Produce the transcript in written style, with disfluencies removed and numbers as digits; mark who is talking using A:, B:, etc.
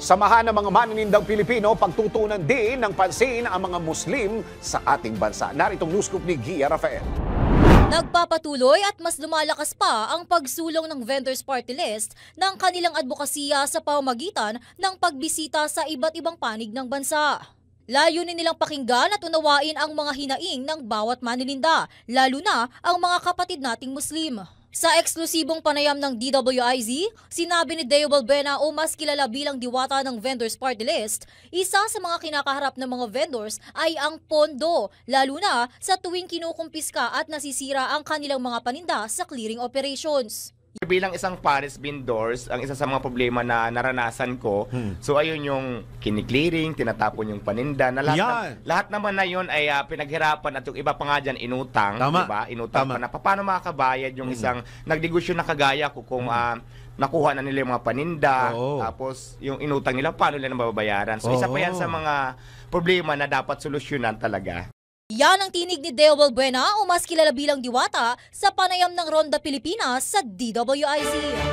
A: Samahan ng mga maninindang Pilipino pagtutunan din ng pansin ang mga Muslim sa ating bansa. Naritong news scoop ni Gia Rafael.
B: Nagpapatuloy at mas lumalakas pa ang pagsulong ng Vendors Party List ng kanilang advokasya sa pamamagitan ng pagbisita sa iba't ibang panig ng bansa. Layunin nilang pakinggan at unawain ang mga hinaing ng bawat manininda, lalo na ang mga kapatid nating Muslim. Sa eksklusibong panayam ng DWIZ, sinabi ni Deo Balbena o mas kilala bilang diwata ng Vendors Party List, isa sa mga kinakaharap ng mga vendors ay ang pondo, lalo na sa tuwing kinukumpiska at nasisira ang kanilang mga paninda sa clearing operations.
C: Bilang isang Paris vendors, ang isa sa mga problema na naranasan ko, so ayun yung kiniklearing, tinatapon yung paninda, na lahat naman na yun ay pinaghirapan at yung iba pa nga dyan inutang, diba? Inutang pa na paano makakabayad yung isang nagdegosyo na kagaya ko kung nakuha na nila yung mga paninda, tapos yung inutang nila, paano nila mababayaran? So isa pa yan sa mga problema na dapat solusyonan talaga.
B: Yan ang tinig ni Deo Balbena o mas kilala bilang diwata sa panayam ng Ronda Pilipinas sa DWIZ.